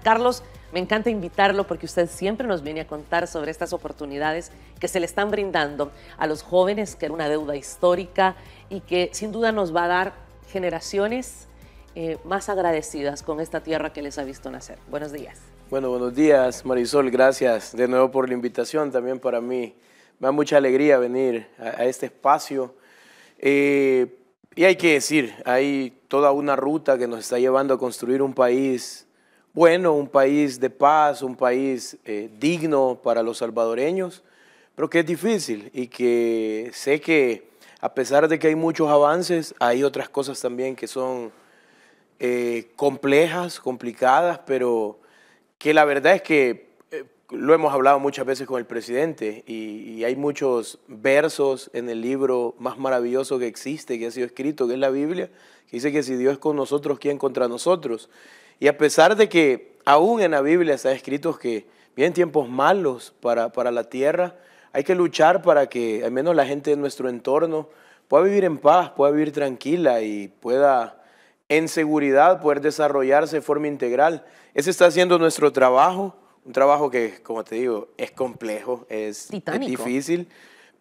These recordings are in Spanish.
Carlos, me encanta invitarlo porque usted siempre nos viene a contar sobre estas oportunidades que se le están brindando a los jóvenes, que era una deuda histórica y que sin duda nos va a dar generaciones más agradecidas con esta tierra que les ha visto nacer. Buenos días. Bueno, buenos días, Marisol. Gracias de nuevo por la invitación. También para mí me da mucha alegría venir a este espacio. Y hay que decir, hay toda una ruta que nos está llevando a construir un país bueno, un país de paz, un país digno para los salvadoreños, pero que es difícil y que sé que a pesar de que hay muchos avances, hay otras cosas también que son complejas, complicadas, pero que la verdad es que lo hemos hablado muchas veces con el presidente y hay muchos versos en el libro más maravilloso que existe, que ha sido escrito, que es la Biblia, que dice que si Dios es con nosotros, ¿quién contra nosotros? Y a pesar de que aún en la Biblia está escrito que vienen tiempos malos para la tierra, hay que luchar para que al menos la gente de nuestro entorno pueda vivir en paz, pueda vivir tranquila y pueda en seguridad poder desarrollarse de forma integral. Ese está siendo nuestro trabajo, un trabajo que, como te digo, es complejo, es difícil,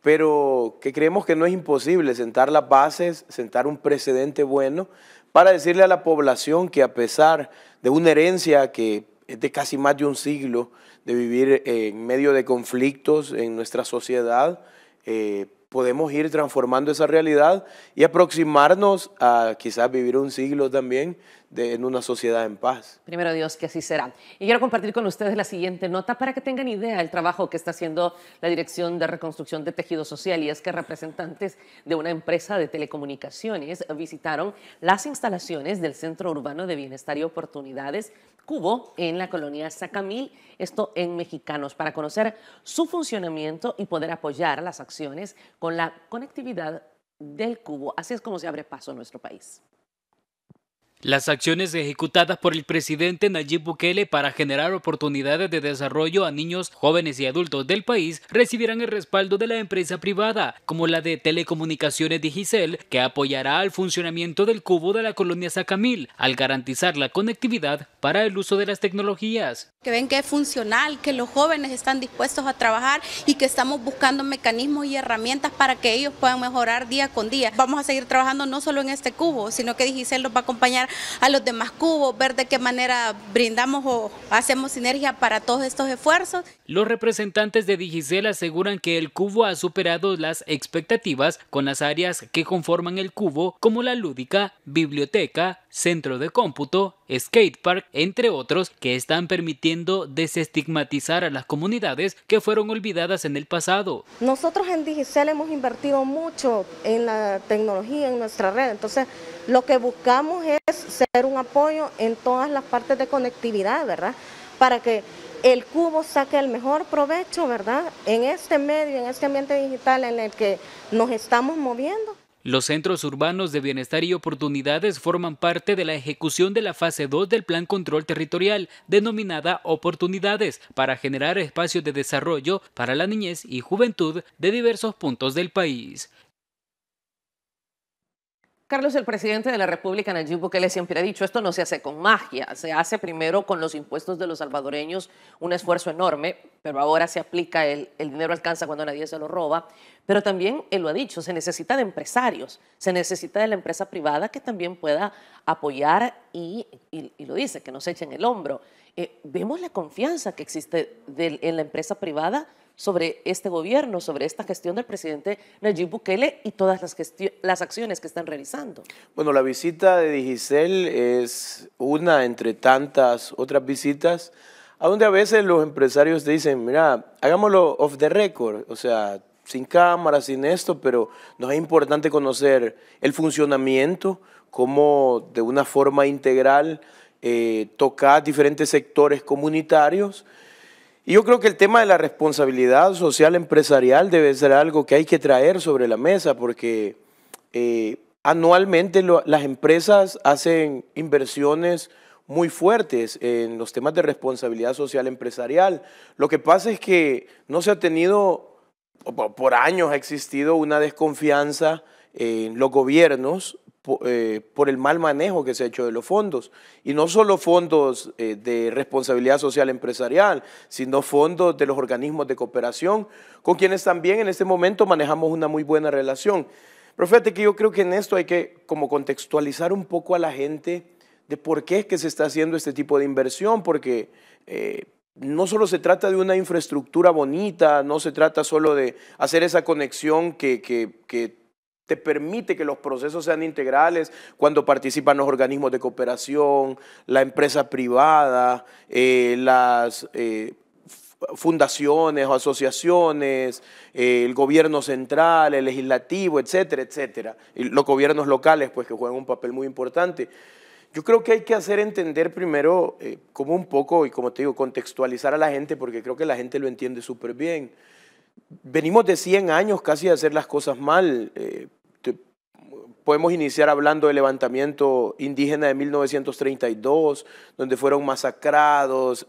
pero que creemos que no es imposible sentar las bases, sentar un precedente bueno para decirle a la población que a pesar de una herencia que es de casi más de un siglo de vivir en medio de conflictos en nuestra sociedad, podemos ir transformando esa realidad y aproximarnos a quizás vivir un siglo también en una sociedad en paz. Primero Dios, que así será. Y quiero compartir con ustedes la siguiente nota para que tengan idea del trabajo que está haciendo la Dirección de Reconstrucción de Tejido Social, y es que representantes de una empresa de telecomunicaciones visitaron las instalaciones del Centro Urbano de Bienestar y Oportunidades Cubo en la colonia Sacamil, esto en Mexicanos, para conocer su funcionamiento y poder apoyar las acciones con la conectividad del Cubo. Así es como se abre paso en nuestro país. Las acciones ejecutadas por el presidente Nayib Bukele para generar oportunidades de desarrollo a niños, jóvenes y adultos del país recibirán el respaldo de la empresa privada, como la de telecomunicaciones Digicel, que apoyará al funcionamiento del cubo de la colonia Sacamil, al garantizar la conectividad para el uso de las tecnologías. Que ven que es funcional, que los jóvenes están dispuestos a trabajar y que estamos buscando mecanismos y herramientas para que ellos puedan mejorar día con día. Vamos a seguir trabajando no solo en este cubo, sino que Digicel nos va a acompañar a los demás cubos, ver de qué manera brindamos o hacemos sinergia para todos estos esfuerzos. Los representantes de Digicel aseguran que el cubo ha superado las expectativas con las áreas que conforman el cubo, como la lúdica, biblioteca, centro de cómputo, skatepark, entre otros, que están permitiendo desestigmatizar a las comunidades que fueron olvidadas en el pasado. Nosotros en Digicel hemos invertido mucho en la tecnología, en nuestra red, entonces lo que buscamos es ser un apoyo en todas las partes de conectividad, ¿verdad? Para que el cubo saque el mejor provecho, ¿verdad? En este medio, en este ambiente digital en el que nos estamos moviendo. Los centros urbanos de bienestar y oportunidades forman parte de la ejecución de la fase 2 del Plan Control Territorial, denominada Oportunidades, para generar espacios de desarrollo para la niñez y juventud de diversos puntos del país. Carlos, el presidente de la República, Nayib Bukele, siempre ha dicho, esto no se hace con magia, se hace primero con los impuestos de los salvadoreños, un esfuerzo enorme, pero ahora se aplica, el dinero alcanza cuando nadie se lo roba, pero también él lo ha dicho, se necesita de empresarios, se necesita de la empresa privada que también pueda apoyar y lo dice, que nos echen el hombro. Vemos la confianza que existe en la empresa privada sobre este gobierno, sobre esta gestión del presidente Nayib Bukele y todas las acciones que están realizando. Bueno, la visita de Digicel es una entre tantas otras visitas a donde a veces los empresarios te dicen, mira, hagámoslo off the record, o sea, sin cámara, sin esto, pero nos es importante conocer el funcionamiento, cómo de una forma integral tocar diferentes sectores comunitarios. Y yo creo que el tema de la responsabilidad social empresarial debe ser algo que hay que traer sobre la mesa porque anualmente las empresas hacen inversiones muy fuertes en los temas de responsabilidad social empresarial. Lo que pasa es que no se ha tenido, por años ha existido una desconfianza en los gobiernos por el mal manejo que se ha hecho de los fondos. Y no solo fondos de responsabilidad social empresarial, sino fondos de los organismos de cooperación, con quienes también en este momento manejamos una muy buena relación. Pero fíjate que yo creo que en esto hay que como contextualizar un poco a la gente de por qué es que se está haciendo este tipo de inversión, porque no solo se trata de una infraestructura bonita, no se trata solo de hacer esa conexión que te permite que los procesos sean integrales cuando participan los organismos de cooperación, la empresa privada, las fundaciones o asociaciones, el gobierno central, el legislativo, etcétera, etcétera. Y los gobiernos locales, pues, que juegan un papel muy importante. Yo creo que hay que hacer entender primero, como un poco, y como te digo, contextualizar a la gente, porque creo que la gente lo entiende súper bien. Venimos de 100 años casi de hacer las cosas mal. Podemos iniciar hablando del levantamiento indígena de 1932, donde fueron masacrados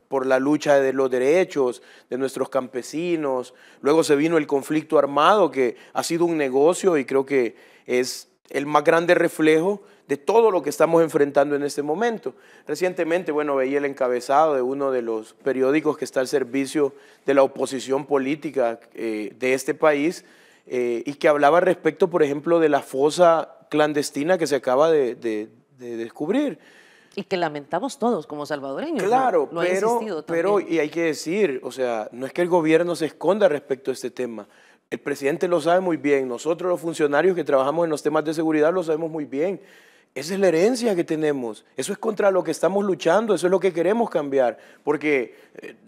por la lucha de los derechos de nuestros campesinos. Luego se vino el conflicto armado, que ha sido un negocio y creo que es el más grande reflejo de todo lo que estamos enfrentando en este momento. Recientemente, bueno, veía el encabezado de uno de los periódicos que está al servicio de la oposición política de este país, y que hablaba respecto, por ejemplo, de la fosa clandestina que se acaba de descubrir. Y que lamentamos todos como salvadoreños. Claro, lo he insistido pero también. y hay que decir, o sea, no es que el gobierno se esconda respecto a este tema. El presidente lo sabe muy bien, nosotros los funcionarios que trabajamos en los temas de seguridad lo sabemos muy bien. Esa es la herencia que tenemos, eso es contra lo que estamos luchando, eso es lo que queremos cambiar, porque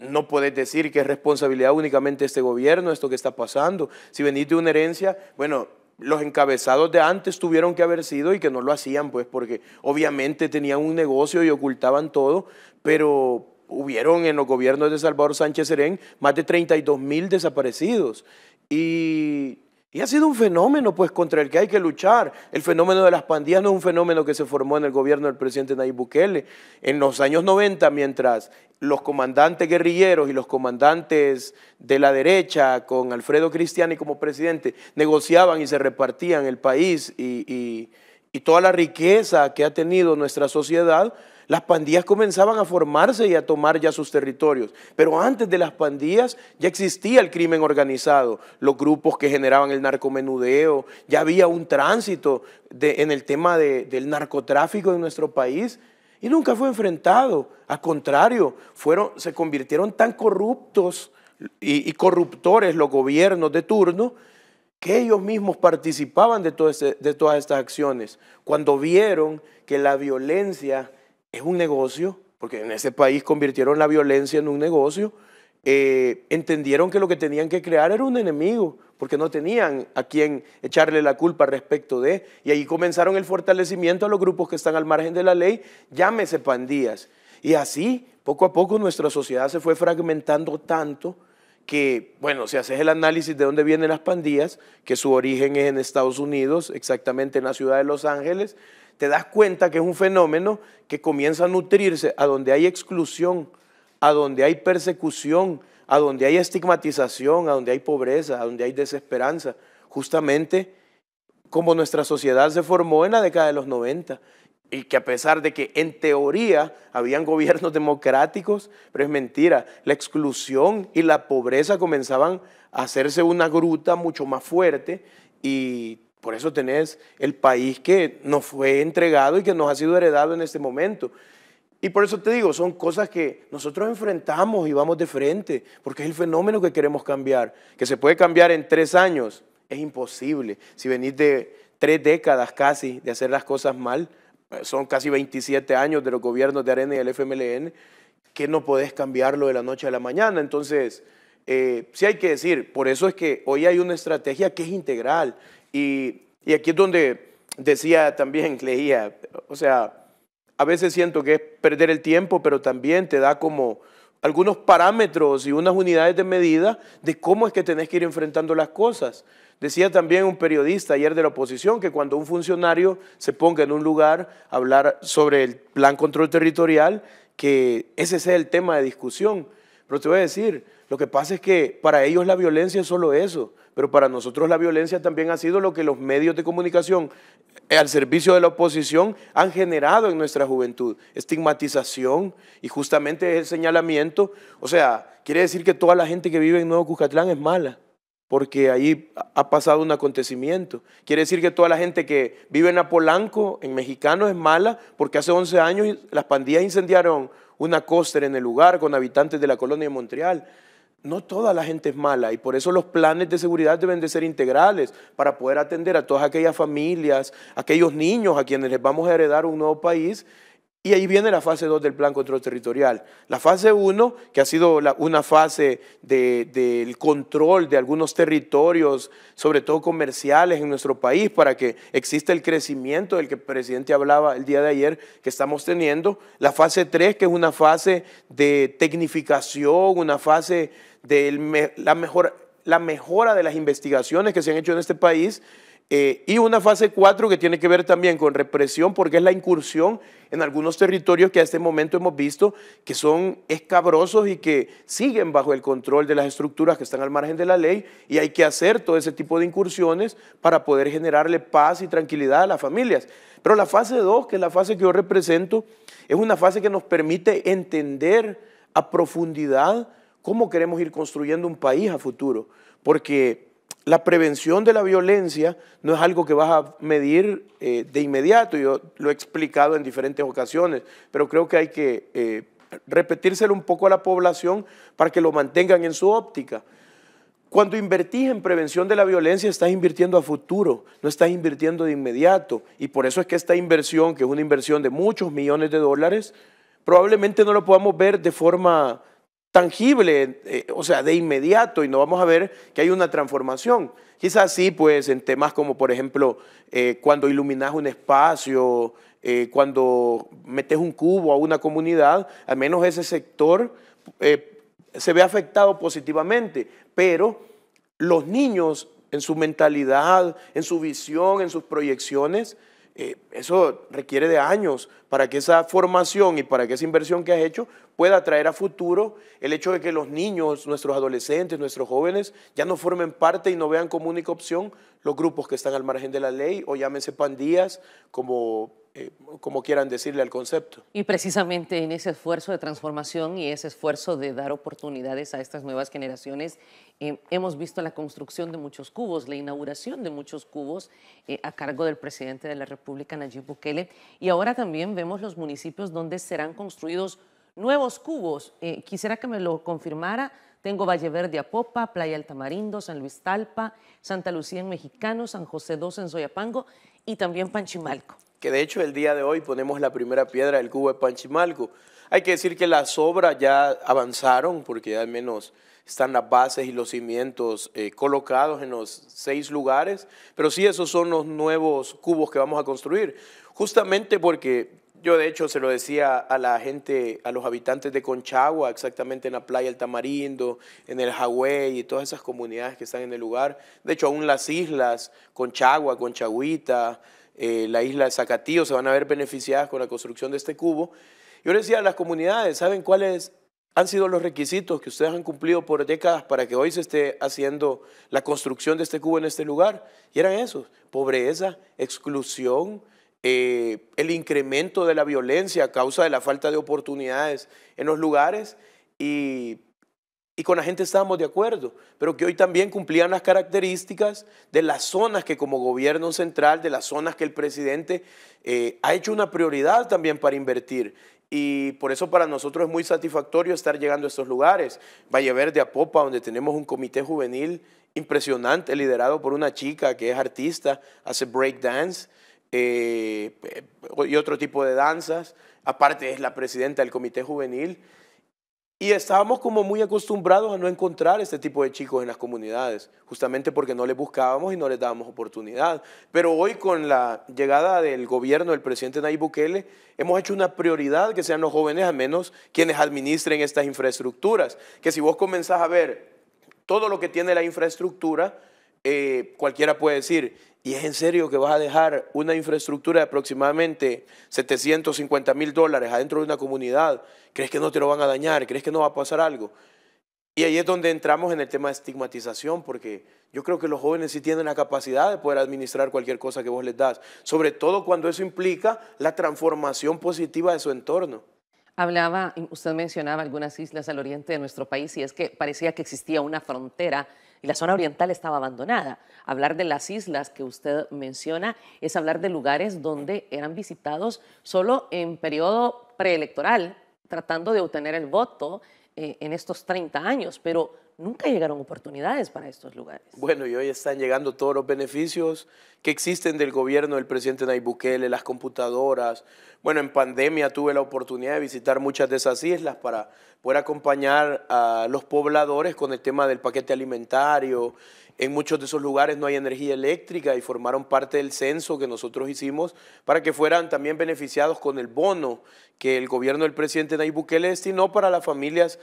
no puedes decir que es responsabilidad únicamente de este gobierno, esto que está pasando. Si venís de una herencia, bueno, los encabezados de antes tuvieron que haber sido y que no lo hacían, pues, porque obviamente tenían un negocio y ocultaban todo, pero hubieron en los gobiernos de Salvador Sánchez Serén más de 32,000 desaparecidos. Y ha sido un fenómeno, pues, contra el que hay que luchar. El fenómeno de las pandillas no es un fenómeno que se formó en el gobierno del presidente Nayib Bukele. En los años 90, mientras los comandantes guerrilleros y los comandantes de la derecha, con Alfredo Cristiani como presidente, negociaban y se repartían el país y toda la riqueza que ha tenido nuestra sociedad, las pandillas comenzaban a formarse y a tomar ya sus territorios. Pero antes de las pandillas ya existía el crimen organizado, los grupos que generaban el narcomenudeo, ya había un tránsito en el tema del narcotráfico en nuestro país y nunca fue enfrentado. Al contrario, se convirtieron tan corruptos y corruptores los gobiernos de turno que ellos mismos participaban de todas estas acciones. Cuando vieron que la violencia es un negocio, porque en ese país convirtieron la violencia en un negocio, entendieron que lo que tenían que crear era un enemigo, porque no tenían a quien echarle la culpa respecto de, y ahí comenzaron el fortalecimiento a los grupos que están al margen de la ley, llámese pandillas. Y así, poco a poco, nuestra sociedad se fue fragmentando tanto que, bueno, si haces el análisis de dónde vienen las pandillas, que su origen es en Estados Unidos, exactamente en la ciudad de Los Ángeles, te das cuenta que es un fenómeno que comienza a nutrirse a donde hay exclusión, a donde hay persecución, a donde hay estigmatización, a donde hay pobreza, a donde hay desesperanza, justamente como nuestra sociedad se formó en la década de los 90, y que a pesar de que en teoría habían gobiernos democráticos, pero es mentira, la exclusión y la pobreza comenzaban a hacerse una gruta mucho más fuerte y por eso tenés el país que nos fue entregado y que nos ha sido heredado en este momento. Y por eso te digo, son cosas que nosotros enfrentamos y vamos de frente, porque es el fenómeno que queremos cambiar. Que se puede cambiar en 3 años, es imposible. Si venís de 3 décadas casi de hacer las cosas mal, son casi 27 años de los gobiernos de Arena y del FMLN, que no podés cambiarlo de la noche a la mañana. Entonces, sí hay que decir, por eso es que hoy hay una estrategia que es integral. Y aquí es donde decía también, leía, o sea, a veces siento que es perder el tiempo, pero también te da como algunos parámetros y unas unidades de medida de cómo es que tenés que ir enfrentando las cosas. Decía también un periodista ayer de la oposición que cuando un funcionario se ponga en un lugar a hablar sobre el plan control territorial, que ese sea el tema de discusión. Pero te voy a decir, lo que pasa es que para ellos la violencia es solo eso, pero para nosotros la violencia también ha sido lo que los medios de comunicación al servicio de la oposición han generado en nuestra juventud, estigmatización y justamente el señalamiento. O sea, quiere decir que toda la gente que vive en Nuevo Cuscatlán es mala, porque ahí ha pasado un acontecimiento. Quiere decir que toda la gente que vive en Apolanco, en Mexicano, es mala, porque hace 11 años las pandillas incendiaron una coster en el lugar con habitantes de la colonia de Montreal. No toda la gente es mala y por eso los planes de seguridad deben de ser integrales para poder atender a todas aquellas familias, aquellos niños a quienes les vamos a heredar un nuevo país. Y ahí viene la fase 2 del Plan Control Territorial. La fase 1, que ha sido una fase del control de algunos territorios, sobre todo comerciales en nuestro país, para que exista el crecimiento del que el presidente hablaba el día de ayer, que estamos teniendo. La fase 3, que es una fase de tecnificación, una fase de la mejora de las investigaciones que se han hecho en este país. Y una fase 4 que tiene que ver también con represión, porque es la incursión en algunos territorios que a este momento hemos visto que son escabrosos y que siguen bajo el control de las estructuras que están al margen de la ley, y hay que hacer todo ese tipo de incursiones para poder generarle paz y tranquilidad a las familias. Pero la fase 2, que es la fase que yo represento, es una fase que nos permite entender a profundidad cómo queremos ir construyendo un país a futuro, porque la prevención de la violencia no es algo que vas a medir de inmediato. Yo lo he explicado en diferentes ocasiones, pero creo que hay que repetírselo un poco a la población para que lo mantengan en su óptica. Cuando invertís en prevención de la violencia, estás invirtiendo a futuro, no estás invirtiendo de inmediato. Y por eso es que esta inversión, que es una inversión de muchos millones de dólares, probablemente no lo podamos ver de forma tangible, o sea, de inmediato, y no vamos a ver que hay una transformación. Quizás sí, pues, en temas como, por ejemplo, cuando iluminas un espacio, cuando metes un cubo a una comunidad, al menos ese sector se ve afectado positivamente, pero los niños en su mentalidad, en su visión, en sus proyecciones, eso requiere de años para que esa formación y para que esa inversión que has hecho pueda traer a futuro el hecho de que los niños, nuestros adolescentes, nuestros jóvenes ya no formen parte y no vean como única opción los grupos que están al margen de la ley, o llámense pandillas, como quieran decirle al concepto. Y precisamente en ese esfuerzo de transformación y ese esfuerzo de dar oportunidades a estas nuevas generaciones, hemos visto la construcción de muchos cubos, la inauguración de muchos cubos a cargo del presidente de la República, Nayib Bukele, y ahora también vemos los municipios donde serán construidos nuevos cubos. Quisiera que me lo confirmara. Tengo Valle Verde, Apopa, Playa El Tamarindo, San Luis Talpa, Santa Lucía en Mexicano, San José II en Soyapango y también Panchimalco. Que de hecho el día de hoy ponemos la primera piedra del cubo de Panchimalco. Hay que decir que las obras ya avanzaron, porque al menos están las bases y los cimientos colocados en los 6 lugares, pero sí, esos son los nuevos cubos que vamos a construir, justamente porque yo de hecho se lo decía a la gente, a los habitantes de Conchagua, exactamente en la playa El Tamarindo, en el Jagüey y todas esas comunidades que están en el lugar. De hecho, aún las islas, Conchagua, Conchagüita, la isla de Zacatío, se van a ver beneficiadas con la construcción de este cubo. Yo les decía a las comunidades, ¿saben cuáles han sido los requisitos que ustedes han cumplido por décadas para que hoy se esté haciendo la construcción de este cubo en este lugar? Y eran esos: pobreza, exclusión, el incremento de la violencia a causa de la falta de oportunidades en los lugares, y con la gente estábamos de acuerdo, pero que hoy también cumplían las características de las zonas que como gobierno central, de las zonas que el presidente ha hecho una prioridad también para invertir. Y por eso para nosotros es muy satisfactorio estar llegando a estos lugares. Valle Verde, Apopa, donde tenemos un comité juvenil impresionante, liderado por una chica que es artista, hace breakdance y otro tipo de danzas. Aparte es la presidenta del comité juvenil. Y estábamos como muy acostumbrados a no encontrar este tipo de chicos en las comunidades, justamente porque no les buscábamos y no les dábamos oportunidad. Pero hoy, con la llegada del gobierno del presidente Nayib Bukele, hemos hecho una prioridad que sean los jóvenes, al menos quienes administren estas infraestructuras. Que si vos comenzás a ver todo lo que tiene la infraestructura, cualquiera puede decir, ¿y es en serio que vas a dejar una infraestructura de aproximadamente $750,000 adentro de una comunidad? ¿Crees que no te lo van a dañar? ¿Crees que no va a pasar algo? Y ahí es donde entramos en el tema de estigmatización, porque yo creo que los jóvenes sí tienen la capacidad de poder administrar cualquier cosa que vos les das, sobre todo cuando eso implica la transformación positiva de su entorno. Usted mencionaba algunas islas al oriente de nuestro país y es que parecía que existía una frontera y la zona oriental estaba abandonada. Hablar de las islas que usted menciona es hablar de lugares donde eran visitados solo en periodo preelectoral, tratando de obtener el voto en estos 30 años, pero nunca llegaron oportunidades para estos lugares. Bueno, y hoy están llegando todos los beneficios que existen del gobierno del presidente Nayib Bukele, las computadoras. Bueno, en pandemia tuve la oportunidad de visitar muchas de esas islas para poder acompañar a los pobladores con el tema del paquete alimentario. En muchos de esos lugares no hay energía eléctrica y formaron parte del censo que nosotros hicimos para que fueran también beneficiados con el bono que el gobierno del presidente Nayib Bukele destinó para las familias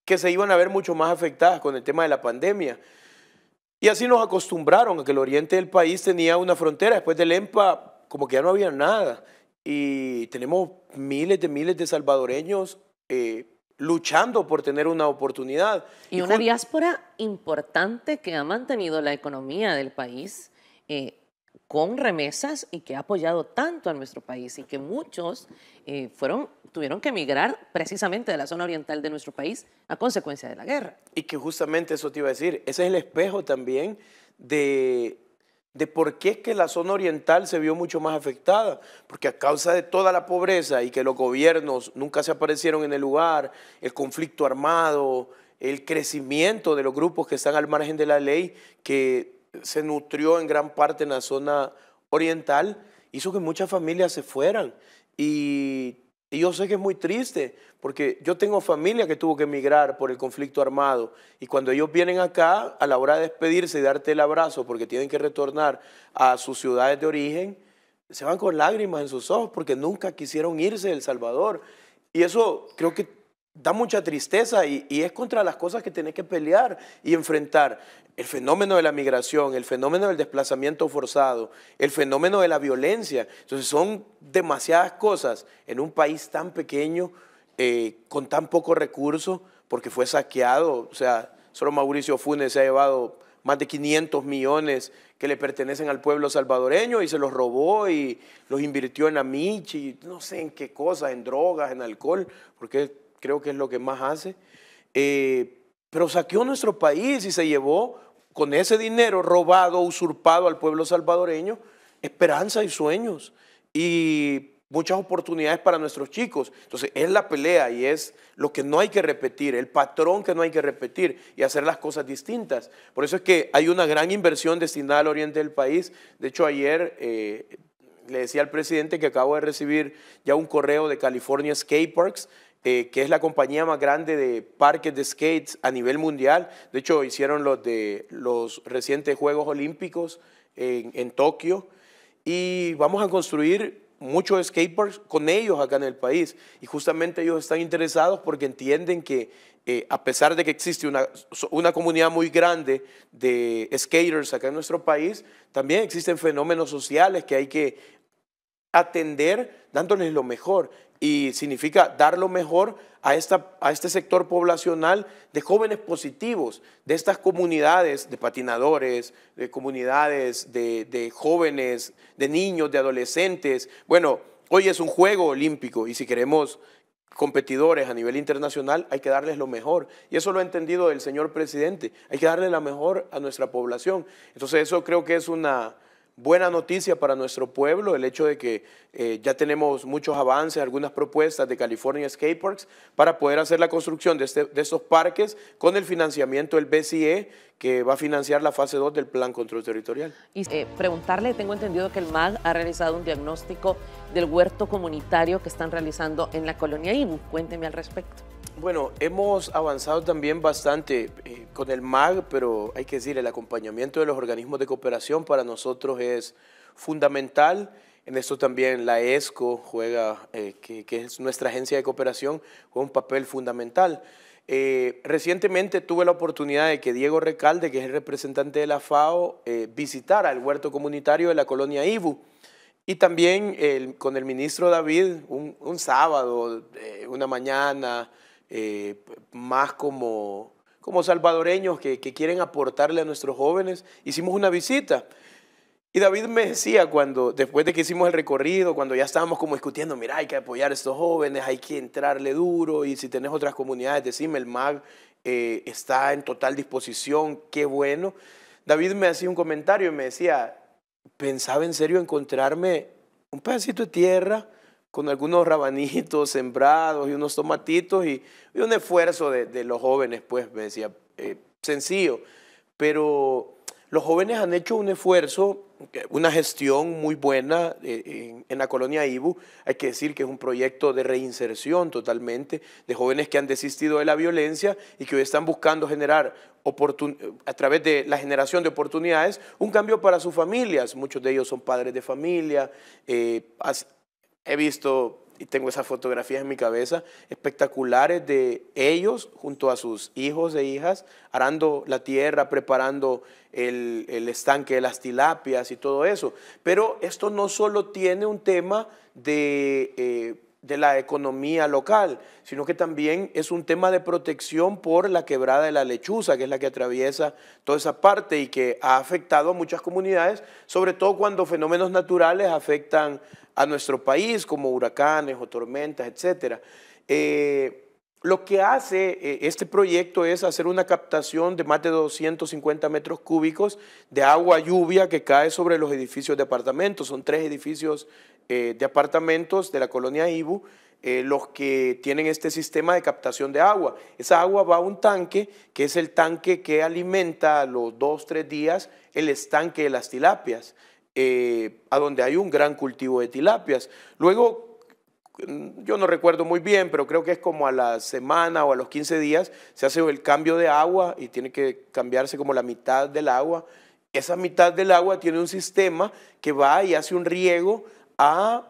que se iban a ver mucho más afectadas con el tema de la pandemia. Y así nos acostumbraron a que el oriente del país tenía una frontera. Después del EMPA, como que ya no había nada. Y tenemos miles de salvadoreños luchando por tener una oportunidad. Y una diáspora importante que ha mantenido la economía del país con remesas y que ha apoyado tanto a nuestro país y que muchos tuvieron que emigrar precisamente de la zona oriental de nuestro país a consecuencia de la guerra. Y que justamente eso te iba a decir, ese es el espejo también de por qué es que la zona oriental se vio mucho más afectada, porque a causa de toda la pobreza y que los gobiernos nunca se aparecieron en el lugar, el conflicto armado, el crecimiento de los grupos que están al margen de la ley, que se nutrió en gran parte en la zona oriental, hizo que muchas familias se fueran. Y yo sé que es muy triste, porque yo tengo familia que tuvo que emigrar por el conflicto armado, y cuando ellos vienen acá, a la hora de despedirse y darte el abrazo, porque tienen que retornar a sus ciudades de origen, se van con lágrimas en sus ojos, porque nunca quisieron irse de El Salvador. Y eso creo que da mucha tristeza y es contra las cosas que tenés que pelear y enfrentar. El fenómeno de la migración, el fenómeno del desplazamiento forzado, el fenómeno de la violencia. Entonces son demasiadas cosas en un país tan pequeño, con tan pocos recursos, porque fue saqueado. O sea, solo Mauricio Funes se ha llevado más de 500 millones que le pertenecen al pueblo salvadoreño y se los robó y los invirtió en Amichi, no sé en qué cosas, en drogas, en alcohol, porque creo que es lo que más hace. Pero saqueó nuestro país y se llevó con ese dinero robado, usurpado al pueblo salvadoreño, esperanza y sueños y muchas oportunidades para nuestros chicos. Entonces es la pelea y es lo que no hay que repetir, el patrón que no hay que repetir y hacer las cosas distintas. Por eso es que hay una gran inversión destinada al oriente del país. De hecho, ayer le decía al presidente que acabo de recibir ya un correo de California Skate Parks, que es la compañía más grande de parques de skates a nivel mundial. De hecho, hicieron los recientes Juegos Olímpicos en Tokio, y vamos a construir muchos skateparks con ellos acá en el país. Y justamente ellos están interesados porque entienden que a pesar de que existe una comunidad muy grande de skaters acá en nuestro país, también existen fenómenos sociales que hay que atender dándoles lo mejor. Y significa dar lo mejor a este sector poblacional de jóvenes positivos, de estas comunidades de patinadores, de comunidades de jóvenes, de niños, de adolescentes. Bueno, hoy es un juego olímpico y si queremos competidores a nivel internacional hay que darles lo mejor. Y eso lo ha entendido el señor presidente, hay que darle lo mejor a nuestra población. Entonces eso creo que es una buena noticia para nuestro pueblo, el hecho de que ya tenemos muchos avances, algunas propuestas de California Skate Parks para poder hacer la construcción de estos parques con el financiamiento del BCE, que va a financiar la fase 2 del Plan Control Territorial. Y preguntarle, tengo entendido que el MAG ha realizado un diagnóstico del huerto comunitario que están realizando en la colonia Ibu. Cuénteme al respecto. Bueno, hemos avanzado también bastante con el MAG, pero hay que decir, el acompañamiento de los organismos de cooperación para nosotros es fundamental. En esto también la ESCO juega, que es nuestra agencia de cooperación, juega un papel fundamental. Recientemente tuve la oportunidad de que Diego Recalde, que es el representante de la FAO, visitara el huerto comunitario de la colonia Ibu. Y también con el ministro David, un sábado, una mañana, más como como salvadoreños que quieren aportarle a nuestros jóvenes. Hicimos una visita. Y David me decía después de que hicimos el recorrido, cuando ya estábamos como discutiendo, mira, hay que apoyar a estos jóvenes, hay que entrarle duro, y si tenés otras comunidades, decime, el MAG está en total disposición, qué bueno. David me hacía un comentario y me decía, pensaba en serio encontrarme un pedacito de tierra con algunos rabanitos sembrados y unos tomatitos y un esfuerzo de los jóvenes, pues, me decía, sencillo, pero los jóvenes han hecho un esfuerzo, una gestión muy buena en la colonia Ibu. Hay que decir que es un proyecto de reinserción totalmente, de jóvenes que han desistido de la violencia y que hoy están buscando generar, a través de la generación de oportunidades, un cambio para sus familias. Muchos de ellos son padres de familia. He visto y tengo esas fotografías en mi cabeza, espectaculares de ellos junto a sus hijos e hijas, arando la tierra, preparando el estanque de las tilapias y todo eso. Pero esto no solo tiene un tema de la economía local, sino que también es un tema de protección por la quebrada de la Lechuza, que es la que atraviesa toda esa parte y que ha afectado a muchas comunidades, sobre todo cuando fenómenos naturales afectan a nuestro país, como huracanes o tormentas, etc. Lo que hace este proyecto es hacer una captación de más de 250 metros cúbicos de agua lluvia que cae sobre los edificios de apartamentos. Son 3 edificios de apartamentos de la colonia Ibu, los que tienen este sistema de captación de agua. Esa agua va a un tanque, que es el tanque que alimenta a los 2-3 días el estanque de las tilapias, a donde hay un gran cultivo de tilapias. Luego, yo no recuerdo muy bien, pero creo que es como a la semana o a los 15 días se hace el cambio de agua y tiene que cambiarse como la mitad del agua. Esa mitad del agua tiene un sistema que va y hace un riego a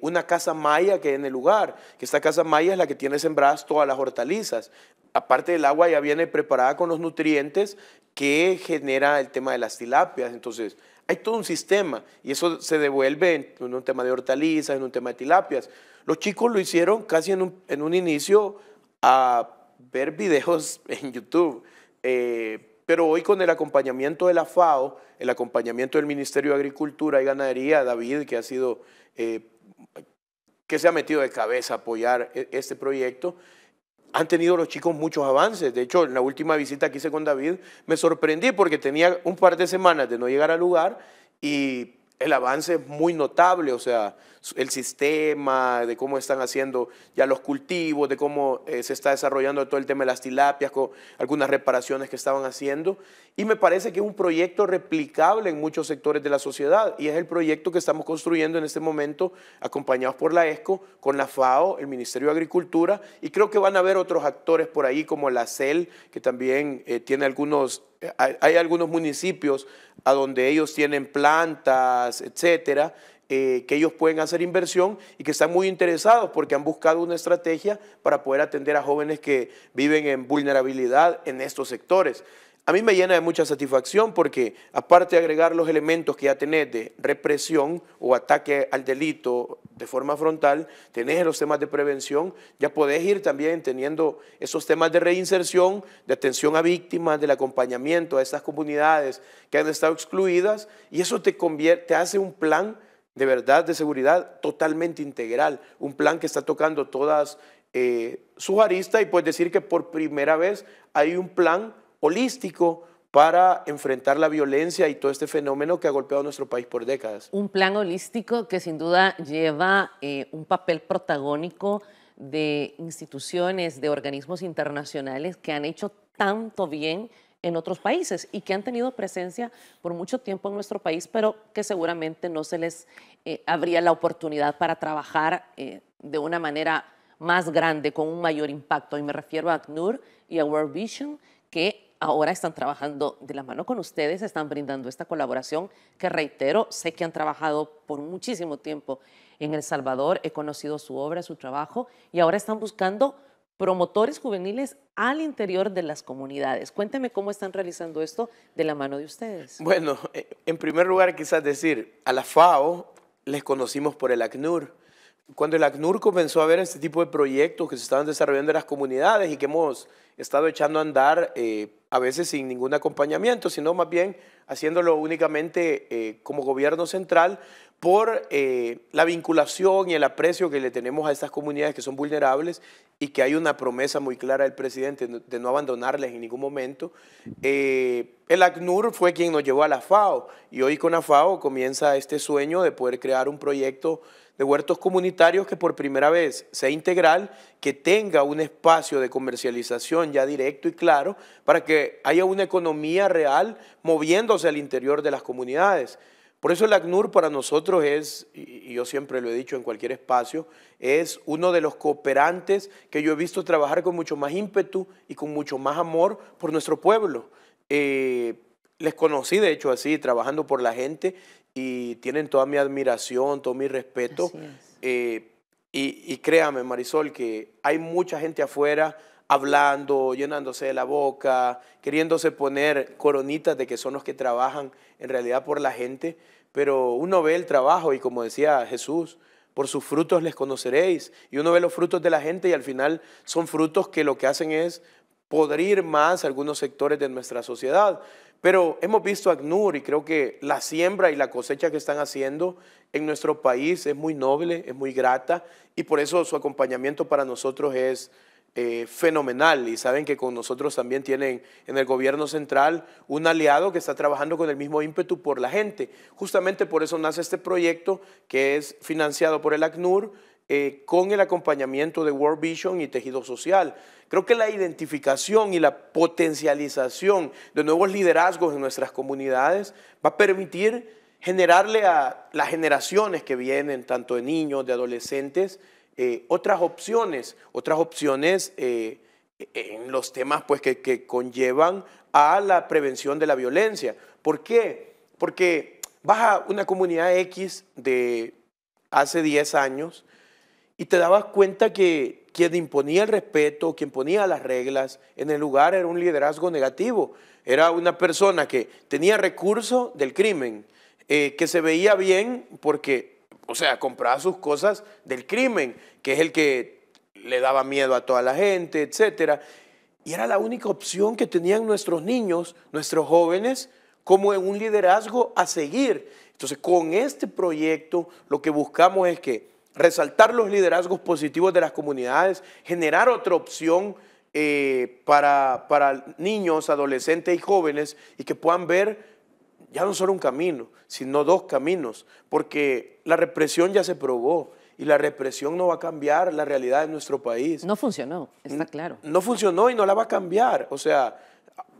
una casa maya que hay en el lugar, que esta casa maya es la que tiene sembradas todas las hortalizas. Aparte del agua ya viene preparada con los nutrientes que genera el tema de las tilapias. Entonces, hay todo un sistema y eso se devuelve en un tema de hortalizas, en un tema de tilapias. Los chicos lo hicieron casi en un inicio a ver videos en YouTube, pero hoy con el acompañamiento de la FAO, el acompañamiento del Ministerio de Agricultura y Ganadería, David, que se ha metido de cabeza a apoyar este proyecto, han tenido los chicos muchos avances. De hecho, en la última visita que hice con David, me sorprendí porque tenía un par de semanas de no llegar al lugar y el avance es muy notable, o sea, el sistema, de cómo están haciendo ya los cultivos, de cómo se está desarrollando todo el tema de las tilapias, con algunas reparaciones que estaban haciendo. Y me parece que es un proyecto replicable en muchos sectores de la sociedad y es el proyecto que estamos construyendo en este momento, acompañados por la ESCO, con la FAO, el Ministerio de Agricultura, y creo que van a haber otros actores por ahí como la CEL, que también tiene hay algunos municipios a donde ellos tienen plantas, etcétera, que ellos pueden hacer inversión y que están muy interesados porque han buscado una estrategia para poder atender a jóvenes que viven en vulnerabilidad en estos sectores. A mí me llena de mucha satisfacción porque aparte de agregar los elementos que ya tenés de represión o ataque al delito de forma frontal, tenés los temas de prevención, ya podés ir también teniendo esos temas de reinserción, de atención a víctimas, del acompañamiento a estas comunidades que han estado excluidas y eso te hace un plan de verdad de seguridad totalmente integral, un plan que está tocando todas sus aristas y puedes decir que por primera vez hay un plan holístico para enfrentar la violencia y todo este fenómeno que ha golpeado a nuestro país por décadas. Un plan holístico que sin duda lleva un papel protagónico de instituciones, de organismos internacionales que han hecho tanto bien en otros países y que han tenido presencia por mucho tiempo en nuestro país, pero que seguramente no se les abría la oportunidad para trabajar de una manera más grande, con un mayor impacto. Y me refiero a ACNUR y a World Vision, que ahora están trabajando de la mano con ustedes, están brindando esta colaboración que, reitero, sé que han trabajado por muchísimo tiempo en El Salvador, he conocido su obra, su trabajo, y ahora están buscando promotores juveniles al interior de las comunidades. Cuénteme cómo están realizando esto de la mano de ustedes. Bueno, en primer lugar quizás decir, a la FAO les conocimos por el ACNUR. cuando el ACNUR comenzó a ver este tipo de proyectos que se estaban desarrollando en las comunidades y que hemos estado echando a andar, a veces sin ningún acompañamiento, sino más bien haciéndolo únicamente como gobierno central, por la vinculación y el aprecio que le tenemos a estas comunidades que son vulnerables y que hay una promesa muy clara del presidente de no abandonarles en ningún momento. El ACNUR fue quien nos llevó a la FAO y hoy con la FAO comienza este sueño de poder crear un proyecto de huertos comunitarios que por primera vez sea integral, que tenga un espacio de comercialización ya directo y claro para que haya una economía real moviéndose al interior de las comunidades. Por eso el ACNUR para nosotros es, y yo siempre lo he dicho en cualquier espacio, es uno de los cooperantes que yo he visto trabajar con mucho más ímpetu y con mucho más amor por nuestro pueblo. Les conocí de hecho así, trabajando por la gente y tienen toda mi admiración, todo mi respeto. Y créame, Marisol, que hay mucha gente afuera hablando, llenándose de la boca, queriéndose poner coronitas de que son los que trabajan en realidad por la gente, pero uno ve el trabajo y como decía Jesús, por sus frutos les conoceréis, y uno ve los frutos de la gente y al final son frutos que lo que hacen es podrir más algunos sectores de nuestra sociedad. Pero hemos visto a ACNUR y creo que la siembra y la cosecha que están haciendo en nuestro país es muy noble, es muy grata y por eso su acompañamiento para nosotros es fenomenal. Y saben que con nosotros también tienen en el gobierno central un aliado que está trabajando con el mismo ímpetu por la gente. Justamente por eso nace este proyecto que es financiado por el ACNUR con el acompañamiento de World Vision y Tejido Social. Creo que la identificación y la potencialización de nuevos liderazgos en nuestras comunidades va a permitir generarle a las generaciones que vienen, tanto de niños, de adolescentes, otras opciones en los temas pues, que conllevan a la prevención de la violencia. ¿Por qué? Porque vas a una comunidad X de hace 10 años y te dabas cuenta que quien imponía el respeto, quien ponía las reglas en el lugar era un liderazgo negativo. Era una persona que tenía recurso del crimen, que se veía bien porque, o sea, compraba sus cosas del crimen, que es el que le daba miedo a toda la gente, etc. Y era la única opción que tenían nuestros niños, nuestros jóvenes, como un liderazgo a seguir. Entonces, con este proyecto lo que buscamos es que resaltar los liderazgos positivos de las comunidades, generar otra opción para niños, adolescentes y jóvenes y que puedan ver ya no solo un camino, sino dos caminos, porque la represión ya se probó y la represión no va a cambiar la realidad de nuestro país. No funcionó, está claro. No funcionó y no la va a cambiar. O sea,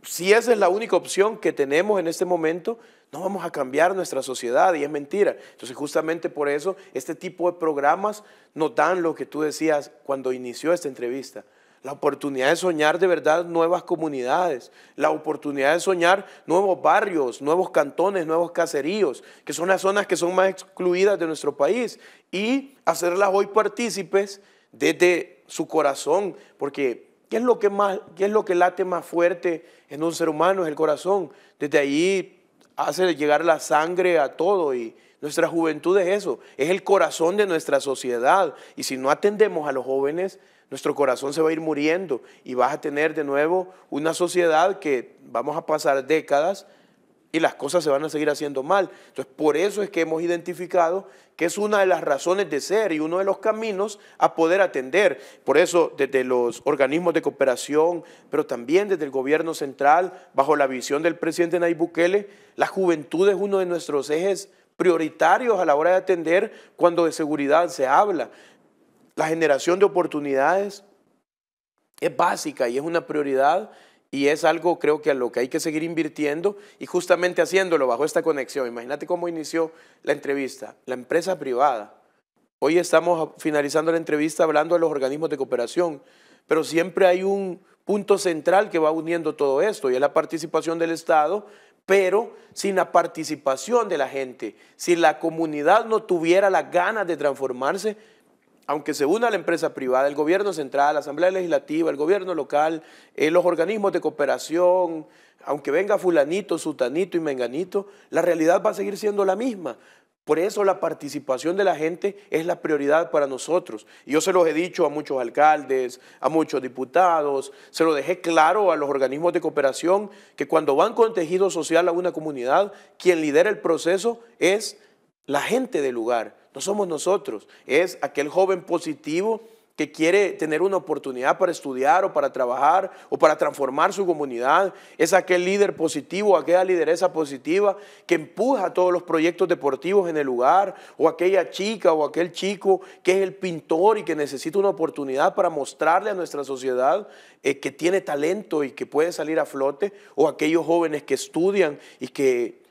si esa es la única opción que tenemos en este momento, no vamos a cambiar nuestra sociedad y es mentira. Entonces justamente por eso este tipo de programas nos dan lo que tú decías cuando inició esta entrevista, la oportunidad de soñar de verdad nuevas comunidades, la oportunidad de soñar nuevos barrios, nuevos cantones, nuevos caseríos, que son las zonas que son más excluidas de nuestro país y hacerlas hoy partícipes desde su corazón, porque ¿qué es lo que late más fuerte en un ser humano? Es el corazón. Desde ahí hace llegar la sangre a todo y nuestra juventud es eso, es el corazón de nuestra sociedad y si no atendemos a los jóvenes, nuestro corazón se va a ir muriendo y vas a tener de nuevo una sociedad que vamos a pasar décadas y las cosas se van a seguir haciendo mal. Entonces, por eso es que hemos identificado que es una de las razones de ser y uno de los caminos a poder atender. Por eso, desde los organismos de cooperación, pero también desde el gobierno central, bajo la visión del presidente Nayib Bukele, la juventud es uno de nuestros ejes prioritarios a la hora de atender cuando de seguridad se habla. La generación de oportunidades es básica y es una prioridad y es algo creo que a lo que hay que seguir invirtiendo y justamente haciéndolo bajo esta conexión. Imagínate cómo inició la entrevista, la empresa privada. Hoy estamos finalizando la entrevista hablando de los organismos de cooperación, pero siempre hay un punto central que va uniendo todo esto y es la participación del Estado, pero sin la participación de la gente, si la comunidad no tuviera las ganas de transformarse, aunque se una la empresa privada, el gobierno central, la Asamblea Legislativa, el gobierno local, los organismos de cooperación, aunque venga fulanito, sutanito y menganito, la realidad va a seguir siendo la misma. Por eso la participación de la gente es la prioridad para nosotros. Y yo se los he dicho a muchos alcaldes, a muchos diputados, se lo dejé claro a los organismos de cooperación, que cuando van con tejido social a una comunidad, quien lidera el proceso es la gente del lugar, no somos nosotros, es aquel joven positivo que quiere tener una oportunidad para estudiar o para trabajar o para transformar su comunidad, es aquel líder positivo, aquella lideresa positiva que empuja todos los proyectos deportivos en el lugar, o aquella chica o aquel chico que es el pintor y que necesita una oportunidad para mostrarle a nuestra sociedad que tiene talento y que puede salir a flote, o aquellos jóvenes que estudian y que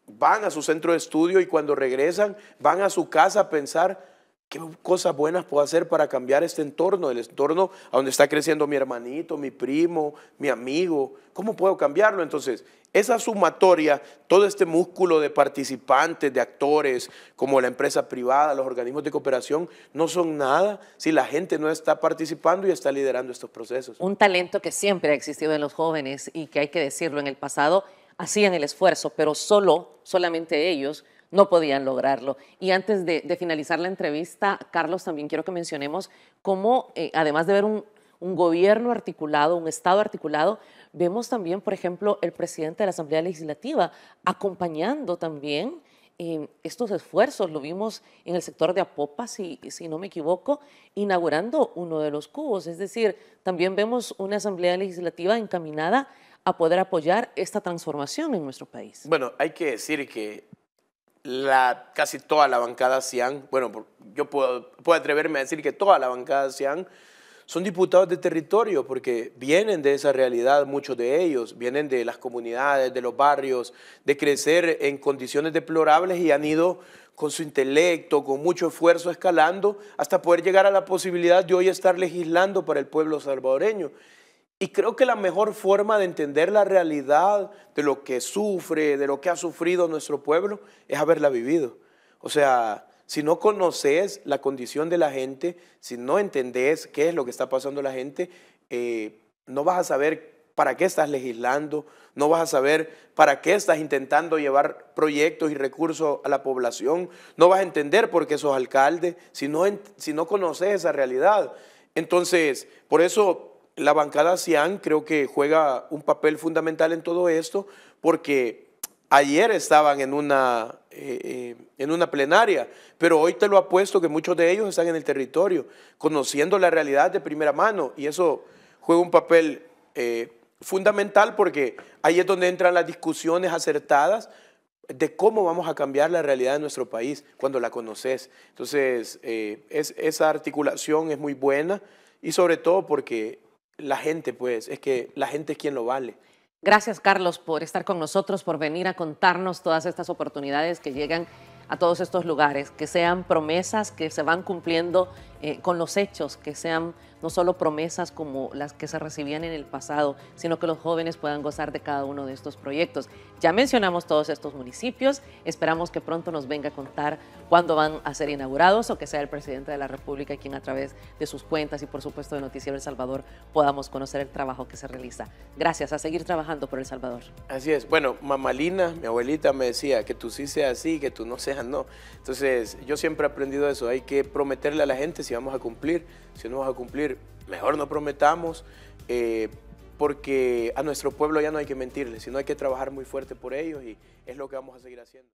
van a su centro de estudio y cuando regresan van a su casa a pensar qué cosas buenas puedo hacer para cambiar este entorno, el entorno a donde está creciendo mi hermanito, mi primo, mi amigo. ¿Cómo puedo cambiarlo? Entonces, esa sumatoria, todo este músculo de participantes, de actores, como la empresa privada, los organismos de cooperación, no son nada si la gente no está participando y está liderando estos procesos. Un talento que siempre ha existido en los jóvenes y que hay que decirlo, en el pasado hacían el esfuerzo, pero solamente ellos no podían lograrlo. Y antes de finalizar la entrevista, Carlos, también quiero que mencionemos cómo, además de ver un gobierno articulado, un Estado articulado, vemos también, por ejemplo, el presidente de la Asamblea Legislativa acompañando también estos esfuerzos. Lo vimos en el sector de Apopa, si no me equivoco, inaugurando uno de los cubos. Es decir, también vemos una Asamblea Legislativa encaminada a poder apoyar esta transformación en nuestro país. Bueno, hay que decir que casi toda la bancada CIAN, bueno, yo puedo atreverme a decir que toda la bancada CIAN son diputados de territorio, porque vienen de esa realidad, muchos de ellos, vienen de las comunidades, de los barrios, de crecer en condiciones deplorables y han ido con su intelecto, con mucho esfuerzo escalando, hasta poder llegar a la posibilidad de hoy estar legislando para el pueblo salvadoreño. Y creo que la mejor forma de entender la realidad de lo que sufre, de lo que ha sufrido nuestro pueblo, es haberla vivido. O sea, si no conoces la condición de la gente, si no entendés qué es lo que está pasando la gente, no vas a saber para qué estás legislando, no vas a saber para qué estás intentando llevar proyectos y recursos a la población, no vas a entender por qué sos alcalde, si no conoces esa realidad. Entonces, por eso la bancada CIAN creo que juega un papel fundamental en todo esto, porque ayer estaban en una plenaria, pero hoy te lo apuesto que muchos de ellos están en el territorio, conociendo la realidad de primera mano, y eso juega un papel fundamental, porque ahí es donde entran las discusiones acertadas de cómo vamos a cambiar la realidad de nuestro país cuando la conoces. Entonces, esa articulación es muy buena, y sobre todo porque la gente, pues, es que la gente es quien lo vale. Gracias, Carlos, por estar con nosotros, por venir a contarnos todas estas oportunidades que llegan a todos estos lugares, que sean promesas que se van cumpliendo con los hechos, que sean no solo promesas como las que se recibían en el pasado, sino que los jóvenes puedan gozar de cada uno de estos proyectos. Ya mencionamos todos estos municipios, esperamos que pronto nos venga a contar cuándo van a ser inaugurados, o que sea el presidente de la República quien a través de sus cuentas y por supuesto de Noticiero El Salvador podamos conocer el trabajo que se realiza. Gracias, a seguir trabajando por El Salvador. Así es. Bueno, mamá Lina, mi abuelita, me decía que tú sí seas así, que tú no seas no. Entonces, yo siempre he aprendido eso. Hay que prometerle a la gente si vamos a cumplir. Si no vamos a cumplir, mejor no prometamos, porque a nuestro pueblo ya no hay que mentirle, sino hay que trabajar muy fuerte por ellos, y es lo que vamos a seguir haciendo.